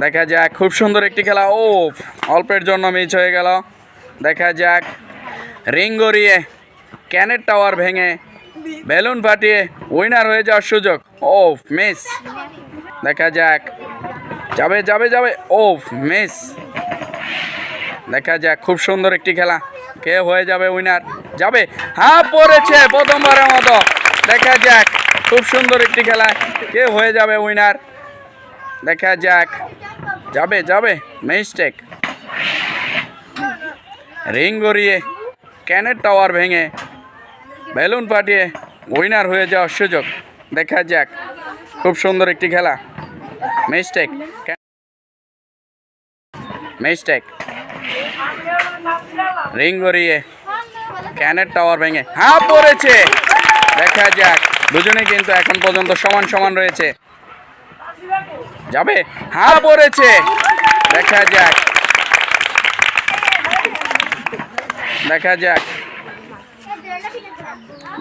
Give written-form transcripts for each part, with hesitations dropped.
দেখা যাক, খুব সুন্দর একটি খেলা। ও অল্পের জন্য মিস হয়ে গেল। দেখা যাক, রিং গড়িয়ে ক্যানের টাওয়ার ভেঙে বেলুন ফাটিয়ে উইনার হয়ে যাওয়ার সুযোগ। ও মিস। দেখা যাক, যাবে যাবে যাবে। ও মিস। দেখা যাক, খুব সুন্দর একটি খেলা। কে হয়ে যাবে উইনার? যাবে, হ্যাঁ পড়েছে প্রথমবারের মতো। দেখা যাক, খুব সুন্দর একটি খেলা। কে হয়ে যাবে উইনার? দেখা যাক, যাবে যাবে। মিস্টেক। রিং গড়িয়ে ক্যানের টাওয়ার ভেঙে বেলুন ফাটিয়ে উইনার হয়ে যাওয়ার সুযোগ। দেখা যাক, খুব সুন্দর একটি খেলা। Mistake mistake. রিং গড়িয়ে ক্যানের টাওয়ার ভেঙে, হ্যাঁ পড়েছে। দেখা যাক, দুজনে কিন্তু এখন পর্যন্ত সমান সমান রয়েছে। যাবে, হ্যাঁ পড়েছে। দেখা যাক, দেখা যাক,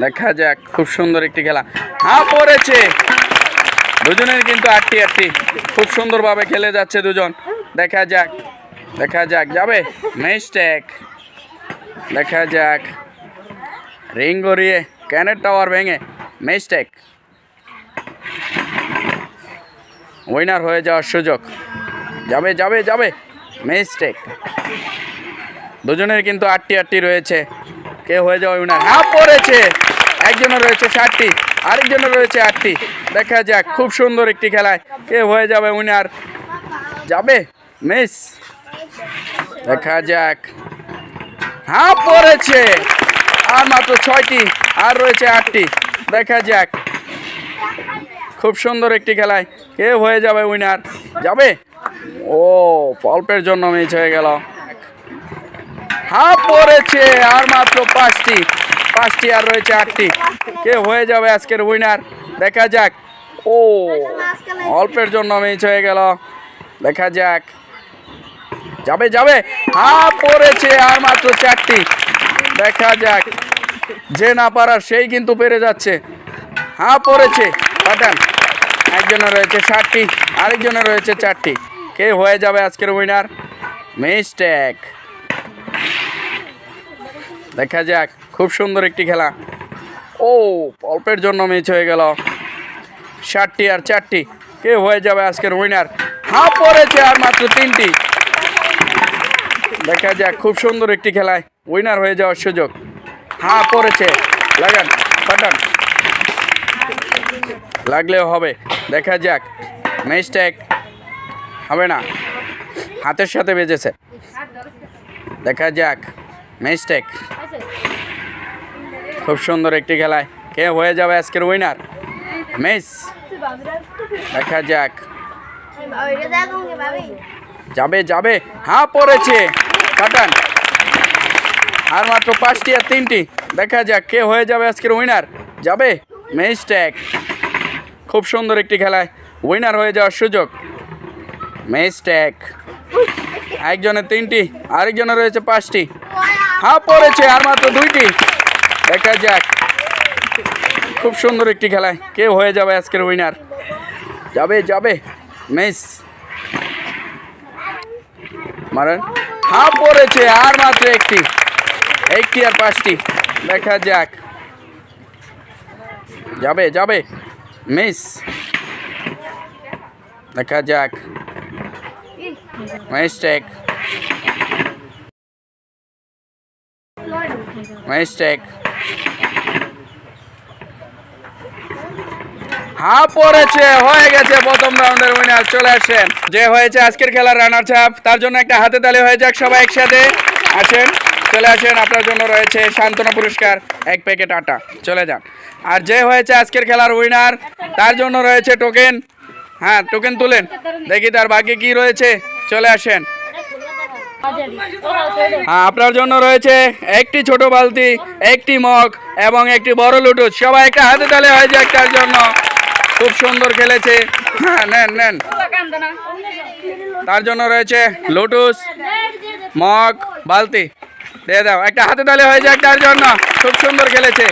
দেখা যাক, খুব সুন্দর একটি খেলা। হ্যাঁ পড়েছে। দুজনের কিন্তু 8টি। খুব সুন্দরভাবে খেলে যাচ্ছে দুজন। দেখা যাক, দেখা যাক, যাবে। মিস্টেক। দেখা যাক, রিং গড়িয়ে ক্যানের টাওয়ার ভেঙে মিস্টেক। উইনার হয়ে যাওয়ার সুযোগ। যাবে যাবে যাবে। মিস্টেক। দুজনের কিন্তু 8টি রয়েছে। কে হয়ে যাবে উইনার? হ্যাঁ পড়েছে। একজনের রয়েছে 7টি, আরেকজনের রয়েছে 8টি। দেখা যাক, খুব সুন্দর একটি খেলায় কে হয়ে যাবে উইনার? যাবে, মিস। দেখা যাক, হ্যাঁ পড়েছে। আর মাত্র 6টি, আর রয়েছে 8টি। দেখা যাক, খুব সুন্দর একটি খেলায় কে হয়ে যাবে উইনার? যাবে। ও অল্পের জন্য মিস হয়ে গেল। হ্যাঁ পড়েছে। আর মাত্র 5টি, আর রয়েছে 8টি। কে হয়ে যাবে আজকের উইনার? দেখা যাক। ও অল্পের জন্য মিস হয়ে গেল। দেখা যাক, যাবে যাবে। হ্যাঁ পড়েছে। আর মাত্র 4টি। দেখা যাক, যে না পারার সেই কিন্তু পেরে যাচ্ছে। হ্যাঁ পড়েছে। পাঠান। একজনের রয়েছে 7টি, আরেকজনের রয়েছে 4টি। কে হয়ে যাবে আজকের উইনার? মিস্টেক। দেখা যাক, খুব সুন্দর একটি খেলা। ও অল্পের জন্য মিস হয়ে গেল। 7টি আর 4টি। কে হয়ে যাবে আজকের উইনার? হ্যাঁ পড়েছে। আর মাত্র 3টি। দেখা যাক, খুব সুন্দর একটি খেলায় উইনার হয়ে যাওয়ার সুযোগ। হ্যাঁ পড়েছে। লাগান, পাঠান। লাগলেও হবে। দেখা যাক। মিস্টেক। হবে না, হাতের সাথে বেজেছে। দেখা যাক। মিস্টেক। খুব সুন্দর একটি খেলায় কে হয়ে যাবে আজকের উইনার? মিস। দেখা যাক, যাবে যাবে। হ্যাঁ পড়েছে। কাটান। আর মাত্র 5টি আর 3টি। দেখা যাক, কে হয়ে যাবে আজকের উইনার? যাবে। মিস্টেক। খুব সুন্দর একটি খেলায় উইনার হয়ে যাওয়ার সুযোগ। মিস্টেক। একজনের 3টি, আরেকজনের রয়েছে 5টি। হ্যাঁ পড়েছে। আর মাত্র 2টি। দেখা যাক, খুব সুন্দর একটি খেলায় কে হয়ে যাবে আজকের উইনার? যাবে যাবে। মিস। মারেন। হ্যাঁ পড়েছে। আর মাত্র 1টি আর 5টি। দেখা যাক, যাবে যাবে। মিস। দেখা যাক। মিস্টেক। মিস্টেক। হ্যাঁ পড়েছে। হয়ে গেছে প্রথম রাউন্ডের উইনার। চলে আসেন। যে হয়েছে আজকের খেলার রানার্স আপ, তার জন্য একটা হাতে তালি হয়ে যাক সবাই একসাথে। আসেন, চলে আসেন। আপনার জন্য রয়েছে সান্ত্বনা পুরস্কার 1 প্যাকেট আটা। চলে যান। আর যে হয়েছে আজকের খেলার উইনার, তার জন্য রয়েছে টোকেন। হ্যাঁ টোকেন তুলেন, দেখি তার ভাগ্যে কি রয়েছে। চলে আসেন। হ্যাঁ আপনার জন্য রয়েছে একটি ছোট বালতি, একটি মগ এবং একটি বড় লুটুস। সবাই একটা হাতে তালি হয়ে যাক তার জন্য। খুব সুন্দর খেলেছে। হ্যাঁ নেন নেন। তার জন্য রয়েছে লুটুস, মগ, বালতি। দিয়ে দাও। একটা হাতে তালি হয়ে যাক তার জন্য। খুব সুন্দর খেলেছে।